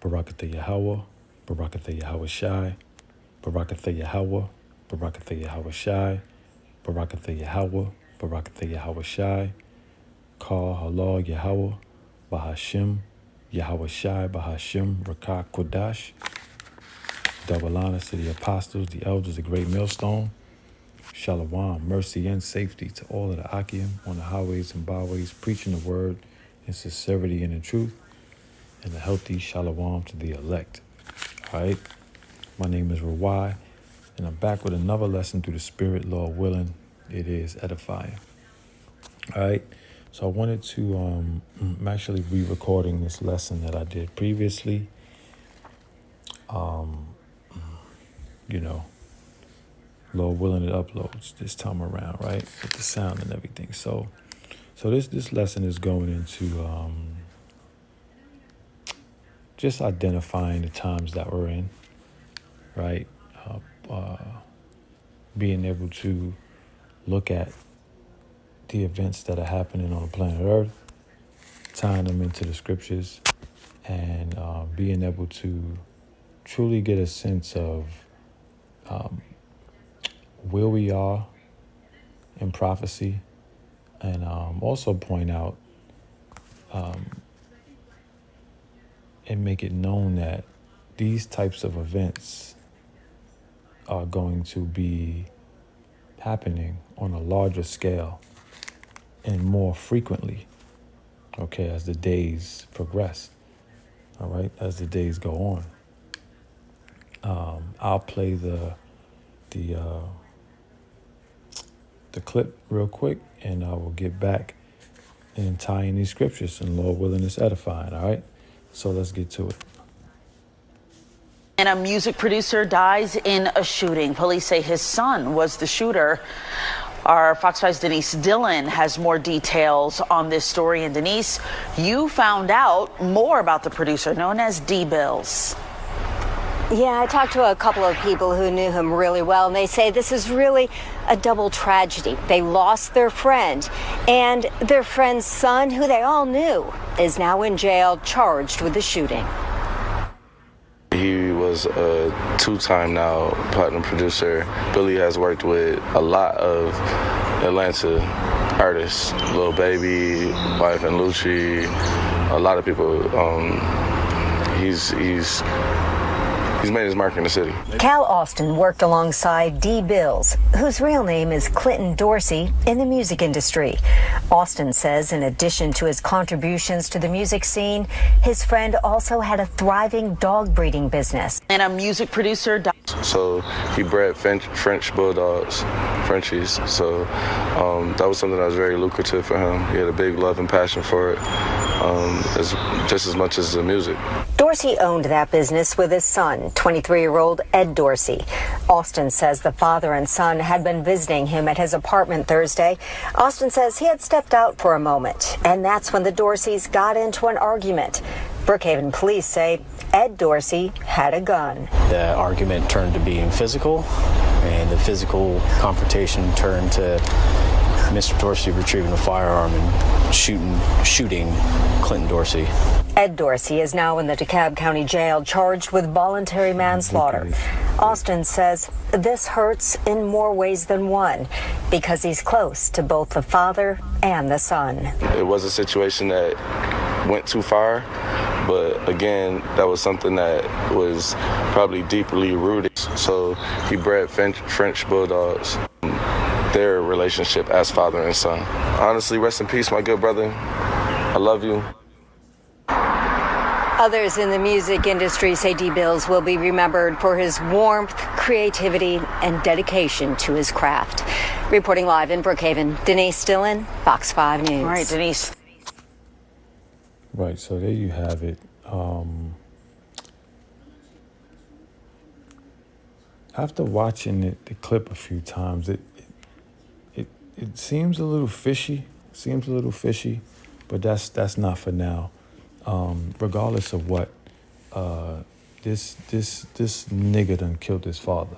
Barakatha Yahweh, Barakatha Yahweh Shai, Barakatha Yahweh, Barakatha Yahweh Shai, Barakatha Yahweh, Barakatha Yahweh Shai, Ka Halal Yahweh, Bahashim, Yahweh Shai, Bahashim, Rakah Kodash. Double honors to the apostles, the elders, the great millstone. Shalom, mercy and safety to all of the Akim on the highways and byways, preaching the word in sincerity and in truth, and a healthy shalom to the elect. All right, my name is Rawai, and I'm back with another lesson through the Spirit, Lord willing. It is edifying. All right, so I wanted to, I'm actually re-recording this lesson that I did previously. You know, Lord willing, it uploads this time around, right, with the sound and everything. So this lesson is going into just identifying the times that we're in, right? Being able to look at the events that are happening on the planet Earth, tying them into the scriptures, and being able to truly get a sense of where we are in prophecy, and also point out and make it known that these types of events are going to be happening on a larger scale and more frequently, okay, as the days progress, all right, as the days go on. I'll play the clip real quick, and I will get back and tie in these scriptures, and Lord willing, it's edifying, all right? So let's get to it. And a music producer dies in a shooting. Police say his son was the shooter. Our Fox 5's Denise Dillon has more details on this story. And Denise, you found out more about the producer known as D-Bills. Yeah, I talked to a couple of people who knew him really well, and they say this is really a double tragedy. They lost their friend, and their friend's son, who they all knew, is now in jail charged with the shooting. He was a two-time now platinum producer. Billy has worked with a lot of Atlanta artists, Lil Baby, Wife and Lucci, a lot of people. He's made his mark in the city. Cal Austin worked alongside D. Bills, whose real name is Clinton Dorsey, in the music industry. Austin says in addition to his contributions to the music scene, his friend also had a thriving dog breeding business. And a music producer died. So he bred French bulldogs, Frenchies. So that was something that was very lucrative for him. He had a big love and passion for it, just as much as the music. Dorsey owned that business with his son, 23-year-old Ed Dorsey. Austin says the father and son had been visiting him at his apartment Thursday. Austin says he had stepped out for a moment, and that's when the Dorseys got into an argument. Brookhaven police say Ed Dorsey had a gun. The argument turned to being physical, and the physical confrontation turned to Mr. Dorsey retrieving a firearm and shooting Clinton Dorsey. Ed Dorsey is now in the DeKalb County Jail charged with voluntary manslaughter. Austin says this hurts in more ways than one because he's close to both the father and the son. It was a situation that went too far, but again, that was something that was probably deeply rooted. So he bred French bulldogs. Their relationship as father and son. Honestly, rest in peace, my good brother. I love you. Others in the music industry say D-Bills will be remembered for his warmth, creativity, and dedication to his craft. Reporting live in Brookhaven, Denise Dillon, Fox 5 News. All right, Denise. Right, so there you have it. After watching the clip a few times, it seems a little fishy. But that's not for now. Regardless of what, this nigga done killed his father,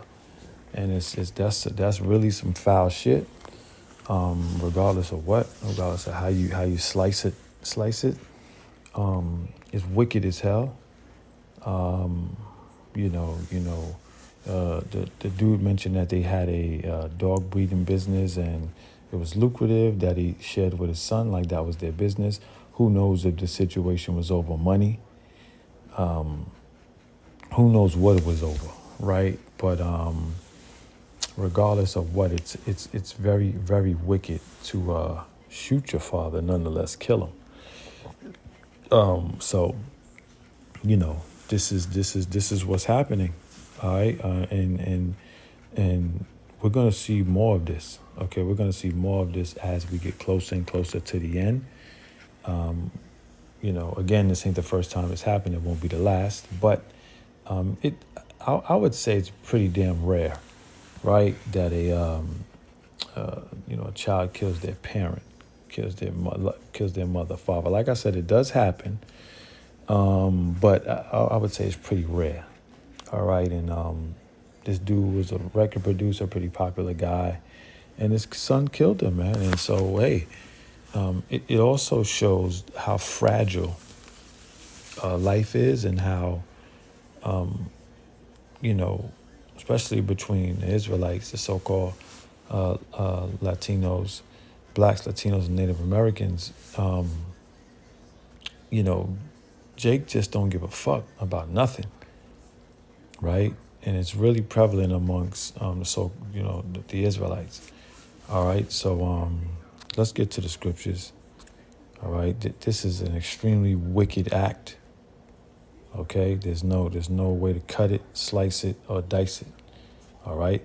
and that's really some foul shit. Regardless of how you slice it, it's wicked as hell. The dude mentioned that they had a dog breeding business and it was lucrative that he shared with his son, like that was their business. Who knows if the situation was over money? Who knows what it was over, right? But regardless of what, it's very, very wicked to shoot your father, nonetheless kill him. So this is what's happening, all right, and we're gonna see more of this. Okay, we're gonna see more of this as we get closer and closer to the end. Again, this ain't the first time it's happened. It won't be the last, but I would say it's pretty damn rare, right? That a child kills their parent, kills their mother, father. Like I said, it does happen, but I would say it's pretty rare. All right, and this dude was a record producer, pretty popular guy, and his son killed him, man. And so, hey, it also shows how fragile life is, and how especially between the Israelites, the so-called Latinos, blacks, Latinos, and Native Americans. Jake just don't give a fuck about nothing, right? And it's really prevalent amongst the Israelites. All right, so let's get to the scriptures. All right, this is an extremely wicked act. Okay, there's no way to cut it, slice it, or dice it. All right,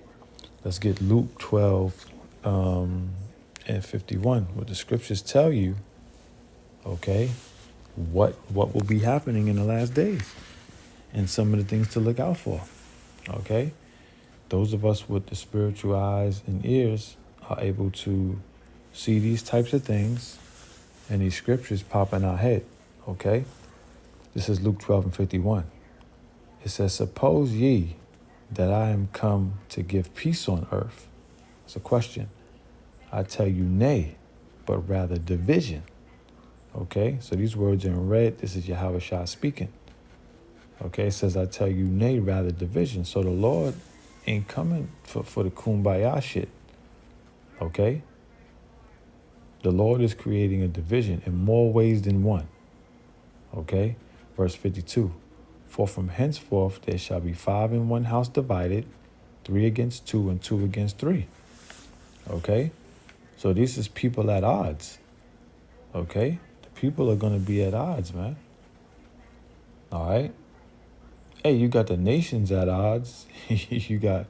let's get Luke 12 and 51. What the scriptures tell you, okay, what will be happening in the last days, and some of the things to look out for. Okay, those of us with the spiritual eyes and ears are able to see these types of things and these scriptures pop in our head. Okay, this is Luke 12 and 51. It says, "Suppose ye that I am come to give peace on earth?" It's a question. "I tell you, nay, but rather division." Okay, so these words are in red. This is Yahweh Shah speaking. Okay, it says, "I tell you, nay, rather division." So the Lord ain't coming for the kumbaya shit. Okay? The Lord is creating a division in more ways than one. Okay? Verse 52. "For from henceforth there shall be 5 in one house divided, 3 against 2 and 2 against 3. Okay? So this is people at odds. Okay? The people are going to be at odds, man. All right? Hey, you got the nations at odds. You got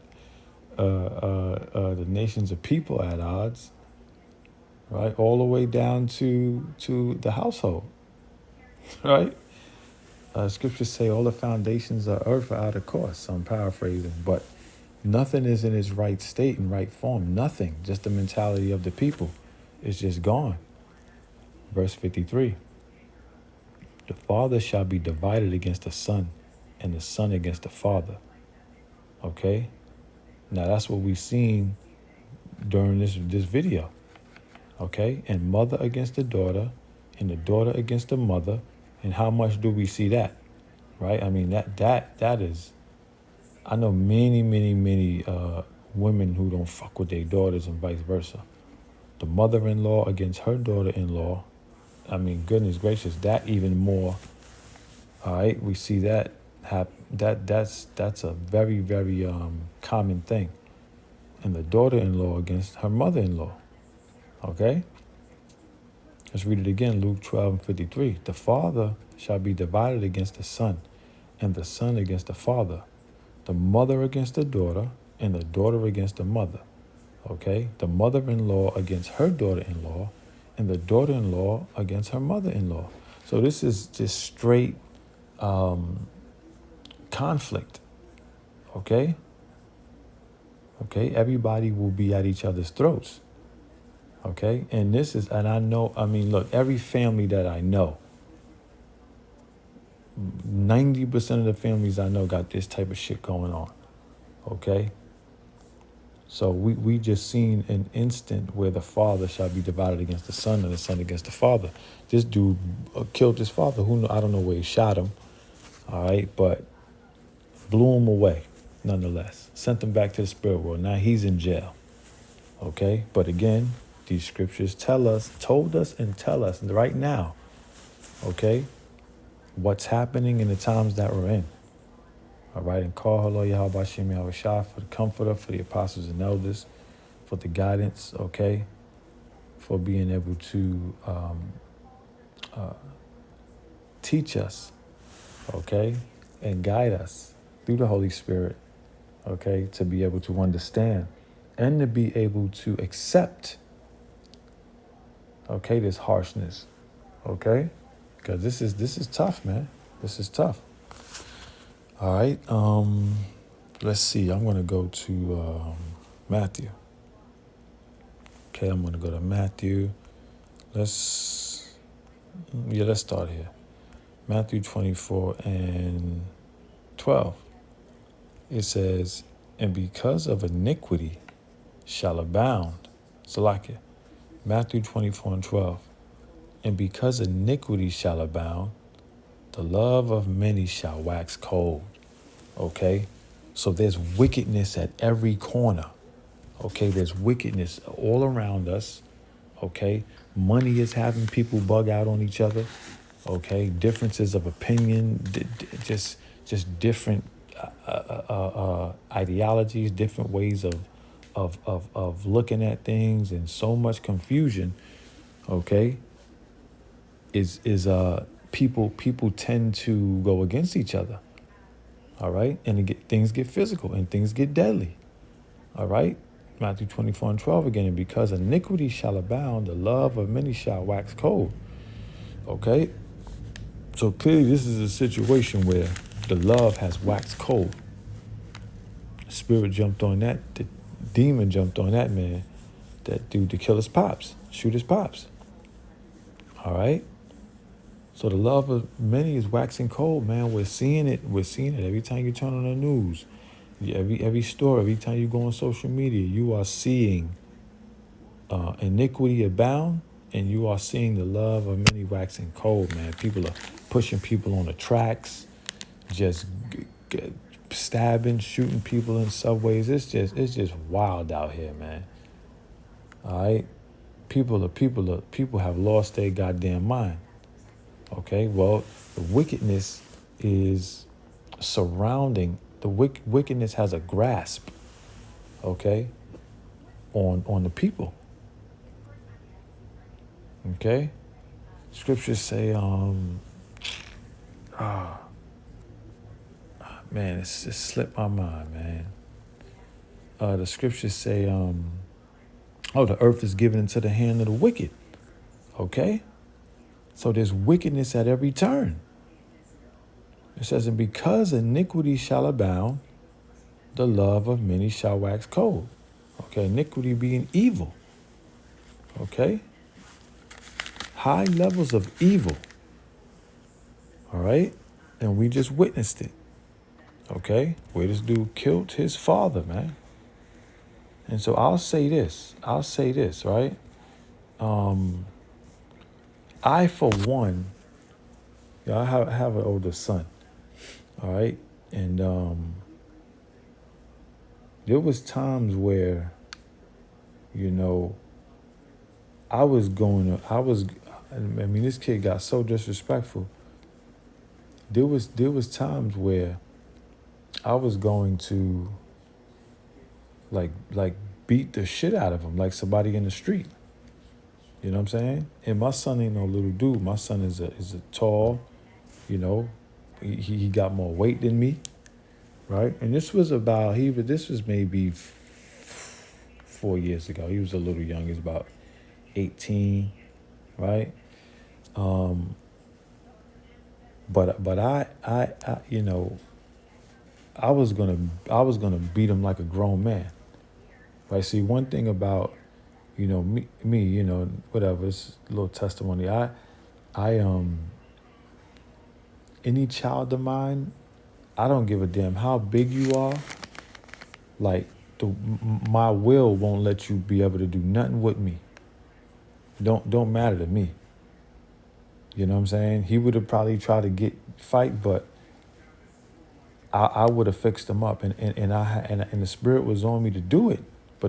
the nations of people at odds, right? All the way down to the household, right? Scriptures say all the foundations of earth are out of course. So I'm paraphrasing, but nothing is in its right state and right form. Nothing. Just the mentality of the people is just gone. Verse 53. "The father shall be divided against the son, and the son against the father." Okay? Now that's what we've seen during this video. Okay? And mother against the daughter, and the daughter against the mother. And how much do we see that? Right? I mean, that is, I know many women who don't fuck with their daughters and vice versa. The mother-in-law against her daughter-in-law. I mean, goodness gracious, that even more. All right, we see that that's a very, very common thing. And the daughter-in-law against her mother-in-law. Okay? Let's read it again, Luke 12 and 53. "The father shall be divided against the son, and the son against the father. The mother against the daughter, and the daughter against the mother." Okay? The mother-in-law against her daughter-in-law, and the daughter-in-law against her mother-in-law. So this is just straight conflict. Okay? Okay? Everybody will be at each other's throats. Okay? And look, every family that I know, 90% of the families I know got this type of shit going on. Okay? So we just seen an instant where the father shall be divided against the son, and the son against the father. This dude killed his father. I don't know where he shot him. All right, but blew him away nonetheless. Sent him back to the spirit world. Now he's in jail. Okay, but again, these scriptures told us and tell us right now, okay, what's happening in the times that we're in. All right, and call hello Yahweh Hashem Yahweh Shai for the comforter, for the apostles and elders, for the guidance, okay, for being able to teach us, okay, and guide us through the Holy Spirit, okay, to be able to understand and to be able to accept, okay, this harshness, okay, because this is tough, man. This is tough. All right, let's see. I'm gonna go to Matthew. Okay, I'm gonna go to Matthew. Let's start here. Matthew 24 and 12. It says, and because of iniquity shall abound. Salakia. Matthew 24 and 12. And because iniquity shall abound, the love of many shall wax cold. Okay? So there's wickedness at every corner. Okay? There's wickedness all around us. Okay? Money is having people bug out on each other. Okay? Differences of opinion, just different ideologies, different ways of looking at things, and so much confusion. Okay? Is people tend to go against each other. All right, and things get physical and things get deadly. All right, Matthew 24 and 12 again. And because iniquity shall abound, the love of many shall wax cold. Okay, so clearly this is a situation where the love has waxed cold. The spirit jumped on that. The demon jumped on that man, that dude, to kill his pops, shoot his pops. All right. So the love of many is waxing cold, man. We're seeing it. We're seeing it every time you turn on the news, every story, every time you go on social media. You are seeing iniquity abound, and you are seeing the love of many waxing cold, man. People are pushing people on the tracks, just stabbing, shooting people in subways. It's just wild out here, man. All right, people have lost their goddamn mind. Okay, well, the wickedness is surrounding, the wickedness has a grasp, okay, on the people. Okay? Scriptures say, man, it's just slipped my mind, man. The scriptures say, the earth is given into the hand of the wicked. Okay? So there's wickedness at every turn. It says, and because iniquity shall abound, the love of many shall wax cold. Okay, iniquity being evil. Okay? High levels of evil. All right? And we just witnessed it. Okay? Where this dude killed his father, man. And so I'll say this, right? I, for one, I have an older son. All right? And there was times where, this kid got so disrespectful. There was times where I was going to like beat the shit out of him, like somebody in the street. You know what I'm saying? And my son ain't no little dude. My son is a tall, he got more weight than me, right? And this was maybe 4 years ago. He was a little young. He was about 18, right? But I was gonna beat him like a grown man. Right? See, one thing about me, whatever, it's a little testimony. I any child of mine, I don't give a damn how big you are. Like my will won't let you be able to do nothing with me. Don't matter to me. You know what I'm saying? He would have probably tried to fight, but I would have fixed him up, and the spirit was on me to do it.